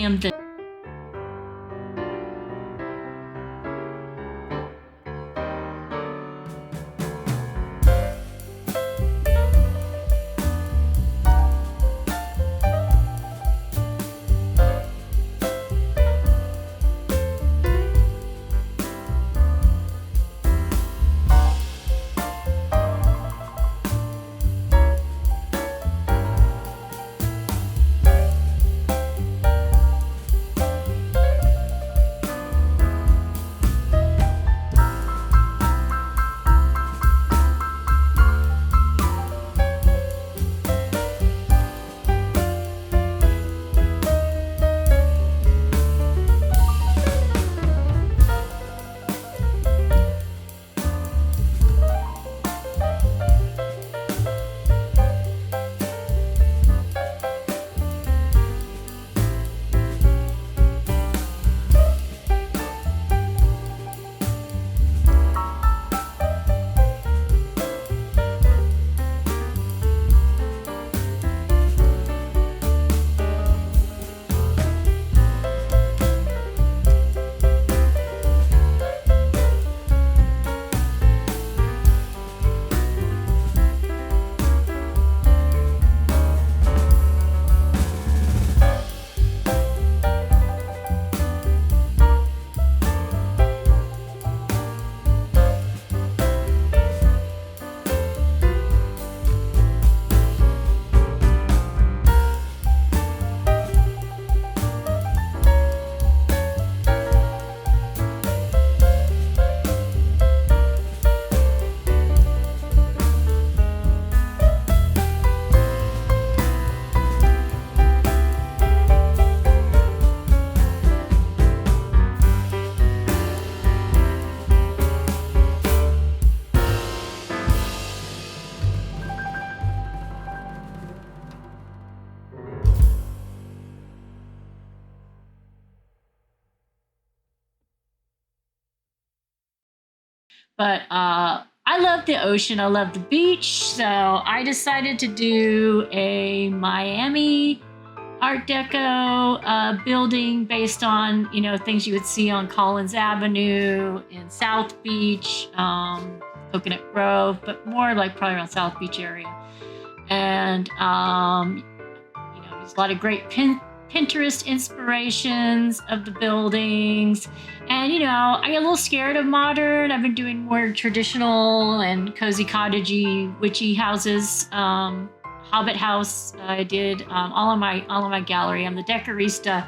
am the But I love the ocean. I love the beach. So I decided to do a Miami Art Deco building based on, things you would see on Collins Avenue in South Beach, Coconut Grove, but more like probably around South Beach area. And, there's a lot of great Pinterest inspirations of the buildings. And, I get a little scared of modern. I've been doing more traditional and cozy cottagey witchy houses. Hobbit house I did all on my gallery. I'm the Decorista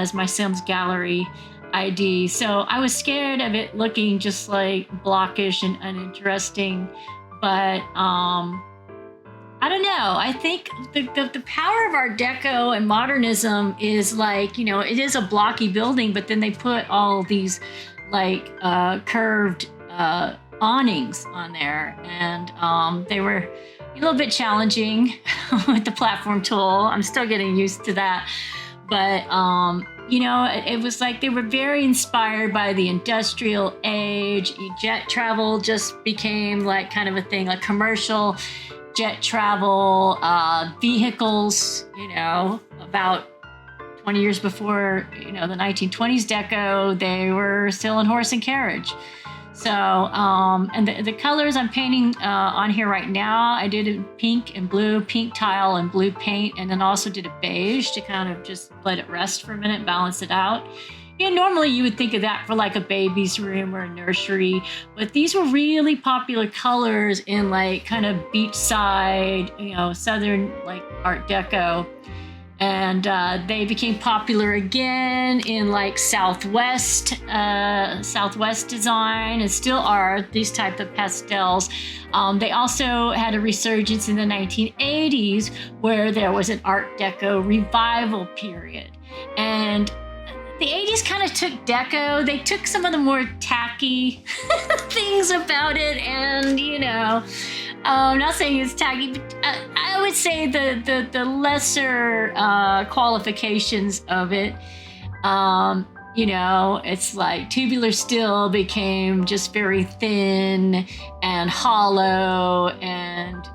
is my Sims gallery ID. So I was scared of it looking just like blockish and uninteresting. But I don't know. I think the power of Art Deco and modernism is like, it is a blocky building, but then they put all these like curved awnings on there. And they were a little bit challenging with the platform tool. I'm still getting used to that. But, it was like they were very inspired by the industrial age. Jet travel just became like kind of a thing, like commercial jet travel, vehicles, about 20 years before, the 1920s deco, they were still in horse and carriage. So, and the colors I'm painting on here right now, I did in pink and blue, pink tile and blue paint, and then also did a beige to kind of just let it rest for a minute, balance it out. Normally you would think of that for like a baby's room or a nursery, but these were really popular colors in like kind of beachside, southern like Art Deco. And they became popular again in like Southwest design, and still are these type of pastels. They also had a resurgence in the 1980s where there was an Art Deco revival period. And the 80s kind of took deco. They took some of the more tacky things about it, and I'm not saying it's tacky, but I would say the lesser qualifications of it. It's like tubular steel became just very thin and hollow, and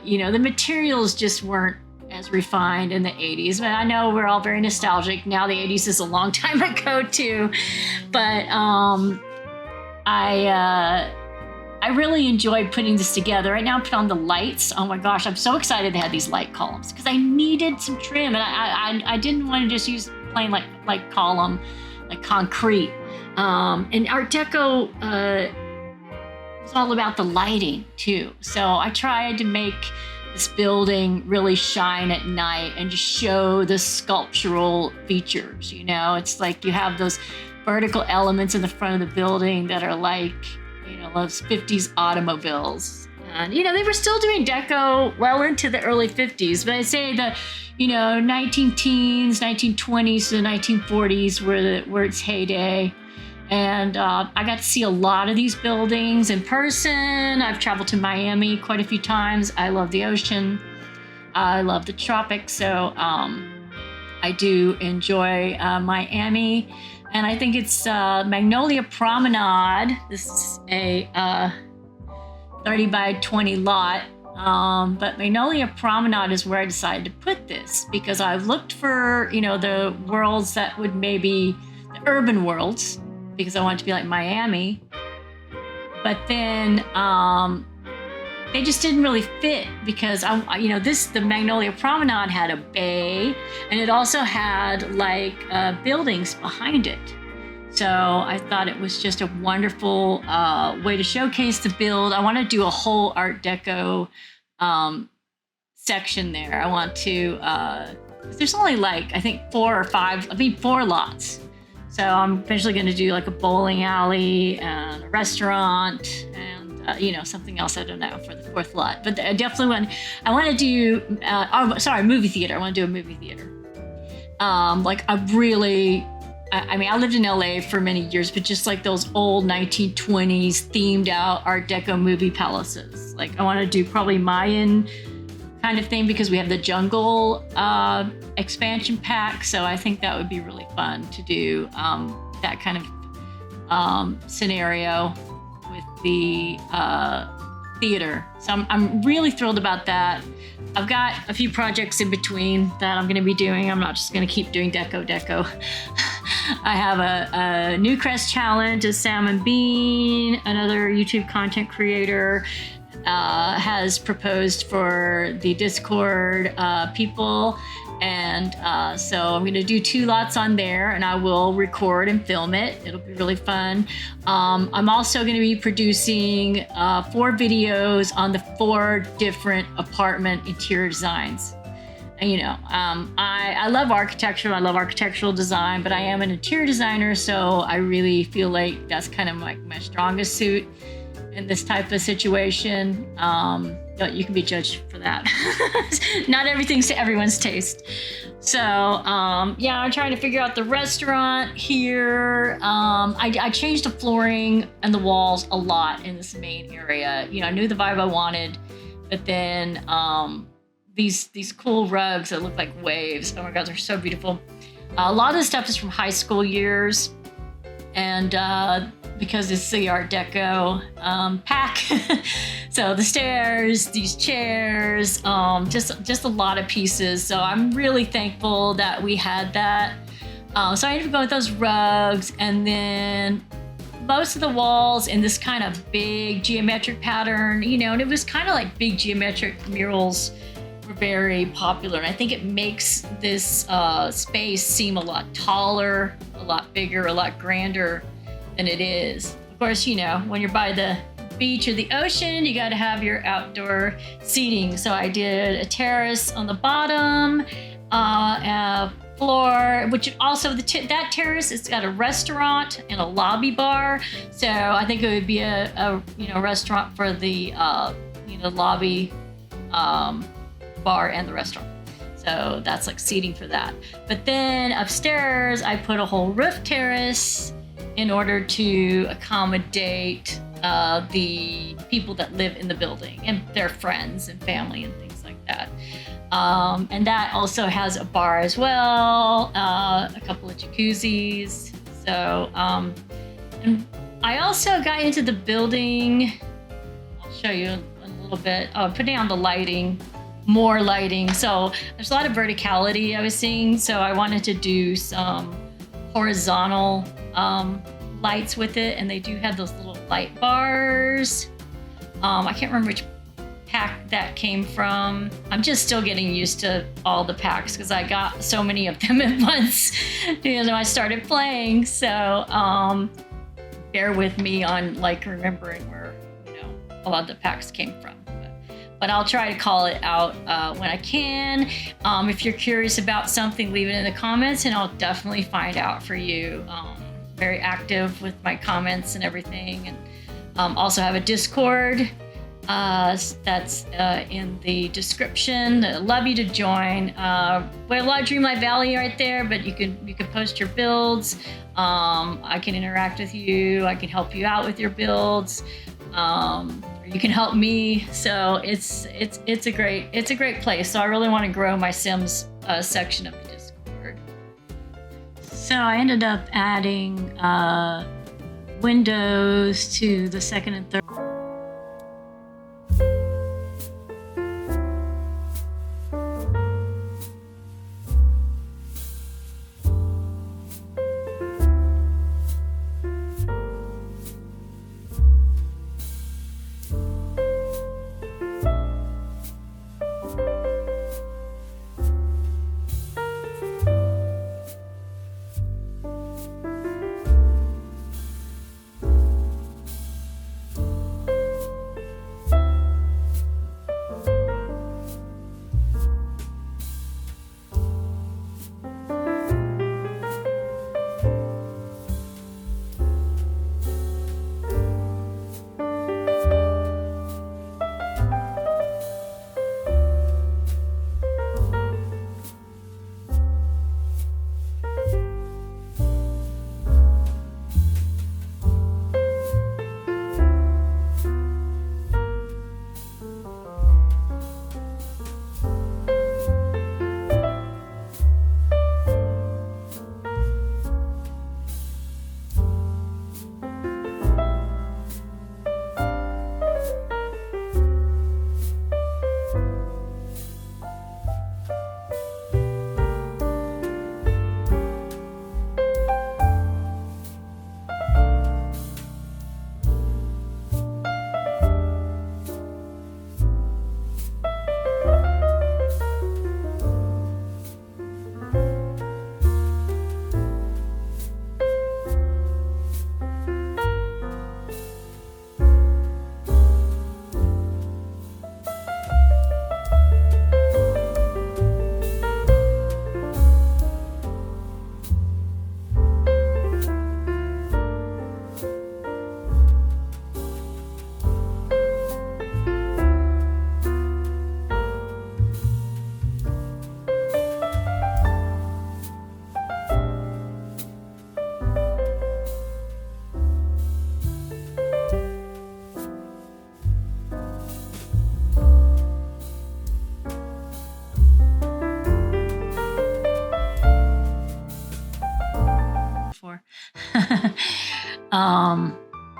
the materials just weren't as refined in the 80s. But I know we're all very nostalgic. Now the 80s is a long time ago too. But I really enjoyed putting this together. Right now I put on the lights. Oh my gosh, I'm so excited to have these light columns because I needed some trim, and I didn't want to just use plain like column, like concrete. And Art Deco was all about the lighting too. So I tried to make this building really shine at night and just show the sculptural features. You know, it's like you have those vertical elements in the front of the building that are like, you know, those 50s automobiles. And, you know, they were still doing deco well into the early 50s, but I'd say the, you know, 19-teens, 1920s to the 1940s were its heyday. And I got to see a lot of these buildings in person. I've traveled to Miami quite a few times. I love the ocean. I love the tropics. So I do enjoy Miami. And I think it's Magnolia Promenade. This is a 30 by 20 lot. But Magnolia Promenade is where I decided to put this because I've looked for, you know, the worlds that would maybe, the urban worlds, because I want it to be like Miami. But then they just didn't really fit because the Magnolia Promenade had a bay and it also had like buildings behind it. So I thought it was just a wonderful way to showcase the build. I want to do a whole Art Deco section there. I want to, there's only like, I think 4 lots. So I'm eventually going to do like a bowling alley and a restaurant and, you know, something else, I don't know, for the 4th lot. But I definitely want to do, movie theater. I want to do a movie theater. I lived in LA for many years, but just like those old 1920s themed out Art Deco movie palaces. Like I want to do probably Mayan kind of thing because we have the jungle expansion pack. So I think that would be really fun to do that kind of scenario with the theater. So I'm really thrilled about that. I've got a few projects in between that I'm going to be doing. I'm not just going to keep doing deco. I have a New Crest challenge, a Sam and Bean, another YouTube content creator, has proposed for the Discord people. And so I'm going to do 2 lots on there and I will record and film it. It'll be really fun. I'm also going to be producing 4 videos on the 4 different apartment interior designs. And, you know, I love architecture. I love architectural design, but I am an interior designer. So I really feel like that's kind of like my strongest suit in this type of situation. You can be judged for that. Not everything's to everyone's taste. So I'm trying to figure out the restaurant here. I changed the flooring and the walls a lot in this main area. You know, I knew the vibe I wanted, but then these cool rugs that look like waves. Oh my God, they're so beautiful. A lot of the stuff is from high school years, and because it's the Art Deco pack. So the stairs, these chairs, just a lot of pieces. So I'm really thankful that we had that. So I ended up going with those rugs, and then most of the walls in this kind of big geometric pattern, you know, and it was kind of like big geometric murals were very popular. And I think it makes this space seem a lot taller, a lot bigger, a lot grander than it is. Of course, you know, when you're by the beach or the ocean, you got to have your outdoor seating. So I did a terrace on the bottom, a floor, which also that terrace, it's got a restaurant and a lobby bar. So I think it would be a restaurant for the lobby, bar and the restaurant. So that's like seating for that. But then upstairs, I put a whole roof terrace in order to accommodate the people that live in the building and their friends and family and things like that. And that also has a bar as well, a couple of jacuzzis. So, and I also got into the building. I'll show you a little bit. Putting on the lighting. more lighting. So there's a lot of verticality I was seeing. So I wanted to do some horizontal lights with it. And they do have those little light bars. I can't remember which pack that came from. I'm just still getting used to all the packs because I got so many of them at once when I started playing. So bear with me on like remembering where, you know, a lot of the packs came from. But I'll try to call it out when I can. If you're curious about something, leave it in the comments and I'll definitely find out for you. Very active with my comments and everything. And also have a Discord that's in the description. I'd love you to join. We have a lot of Dreamlight Valley right there, but you can post your builds. I can interact with you. I can help you out with your builds. You can help me. So it's a great place. So I really want to grow my Sims section of the Discord. So I ended up adding windows to the second and third.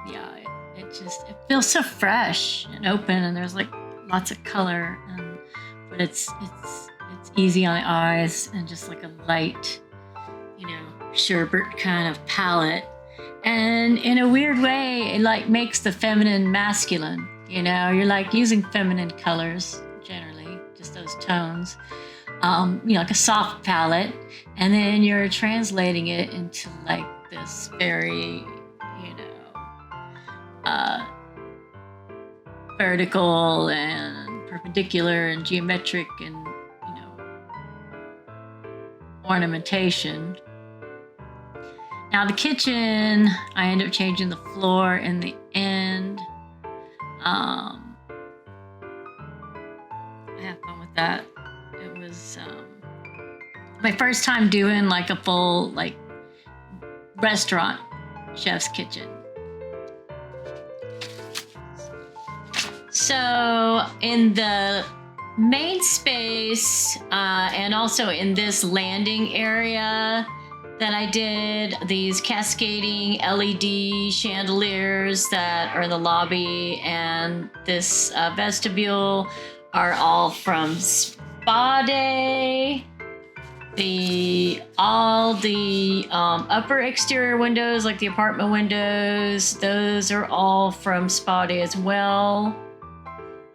Yeah, it feels so fresh and open, and there's like lots of color, but it's easy on the eyes and just like a light, you know, sherbet kind of palette. And in a weird way, it like makes the feminine masculine. You know, you're like using feminine colors generally, just those tones. You know, like a soft palette, and then you're translating it into like this very, you know, vertical and perpendicular and geometric and, you know, ornamentation. Now the kitchen, I end up changing the floor in the end. I have fun with that. It was my first time doing like a full like restaurant chef's kitchen. So in the main space and also in this landing area that I did, these cascading LED chandeliers that are in the lobby and this vestibule are all from Spa Day. All the upper exterior windows, like the apartment windows, those are all from Spa Day as well.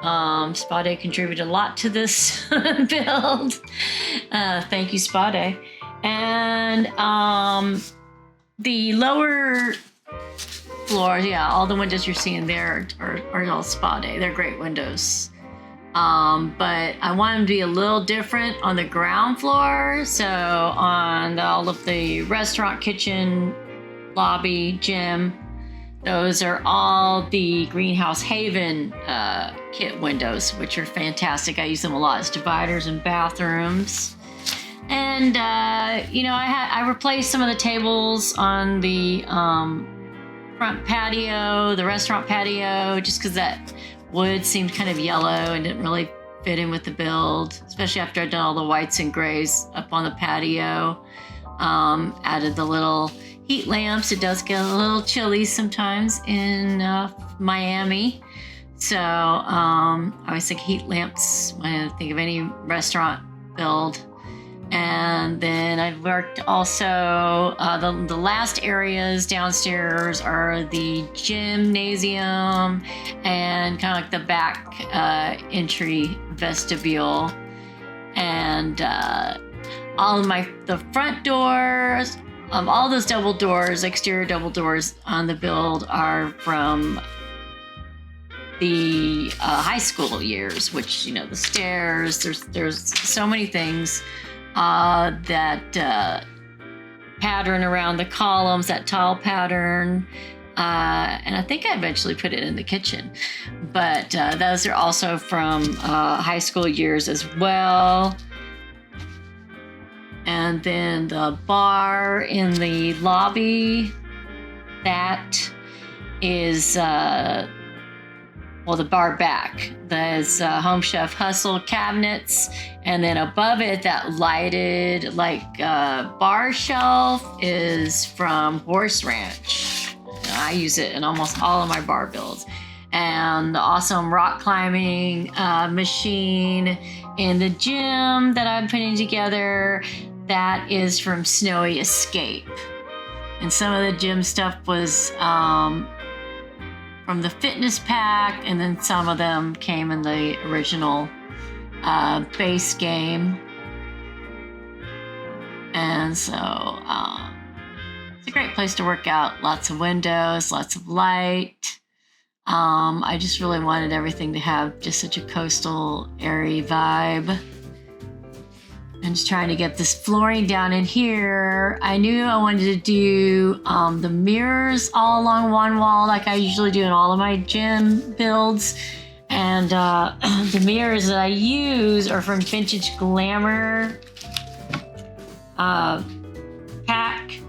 Spa Day contributed a lot to this build. Thank you, Spa Day. And the lower floors, yeah, all the windows you're seeing there are all Spa Day. They're great windows. But I want them to be a little different on the ground floor. So on all of the restaurant, kitchen, lobby, gym, those are all the Greenhouse Haven kit windows, which are fantastic. I use them a lot as dividers in bathrooms. And, I replaced some of the tables on the front patio, the restaurant patio, just because that wood seemed kind of yellow and didn't really fit in with the build, especially after I'd done all the whites and grays up on the patio. Added the little heat lamps. It does get a little chilly sometimes in Miami. So I always think heat lamps when I think of any restaurant build. And then I've worked also, the last areas downstairs are the gymnasium and kind of like the back entry vestibule. And all of the front doors, all those double doors, exterior double doors on the build are from the high school years, which, the stairs, there's so many things. That pattern around the columns, that tile pattern, and I think I eventually put it in the kitchen. But those are also from high school years as well. And then the bar in the lobby, that is the bar back. There's Home Chef Hustle cabinets, and then above it, that lighted bar shelf is from Horse Ranch. I use it in almost all of my bar builds. And the awesome rock climbing machine in the gym that I'm putting together, that is from Snowy Escape. And some of the gym stuff was from the fitness pack, and then some of them came in the original base game. And so it's a great place to work out. Lots of windows, lots of light. I just really wanted everything to have just such a coastal, airy vibe. I'm just trying to get this flooring down in here. I knew I wanted to do the mirrors all along one wall like I usually do in all of my gym builds. And the mirrors that I use are from Vintage Glamour pack.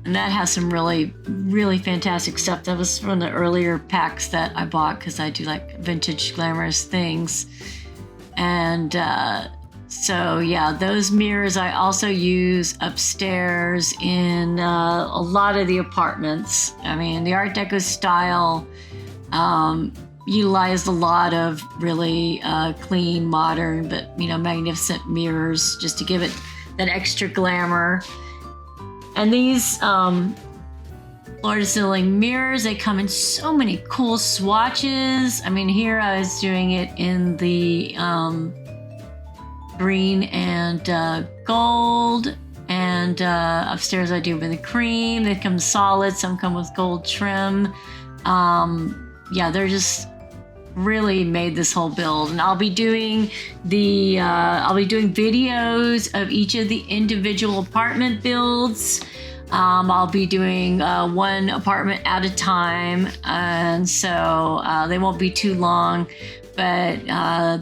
And that has some really, really fantastic stuff. That was from the earlier packs that I bought because I do like vintage glamorous things. And so yeah, those mirrors I also use upstairs in a lot of the apartments. I mean, the Art Deco style utilized a lot of really clean, modern, but magnificent mirrors just to give it that extra glamour. And these floor-to-ceiling mirrors, they come in so many cool swatches. I mean, here I was doing it in the green and gold, and upstairs I do with the cream. They come solid, some come with gold trim. Yeah, they're just really made this whole build. And I'll be doing videos of each of the individual apartment builds. I'll be doing one apartment at a time, and so they won't be too long. But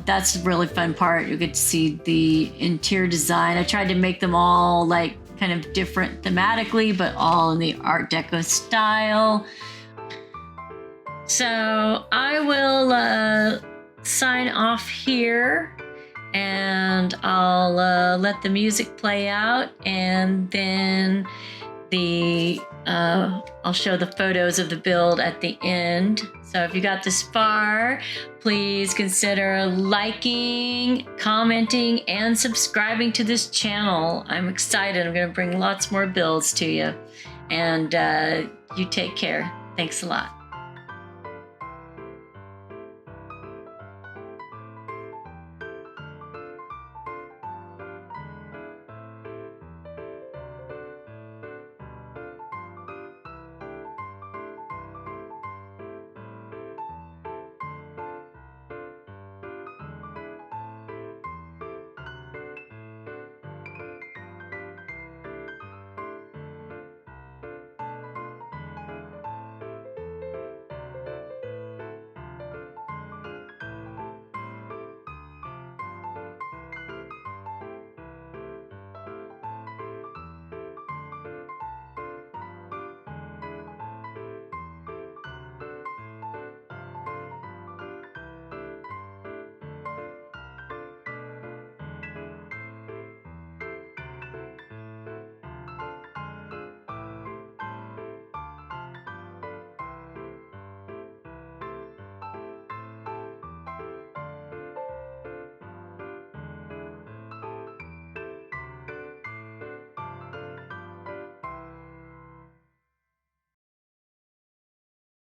that's the really fun part. You get to see the interior design. I tried to make them all like kind of different thematically, but all in the Art Deco style. So I will sign off here, and I'll let the music play out, and then I'll show the photos of the build at the end. So if you got this far, please consider liking, commenting, and subscribing to this channel. I'm excited. I'm going to bring lots more builds to you. And you take care. Thanks a lot.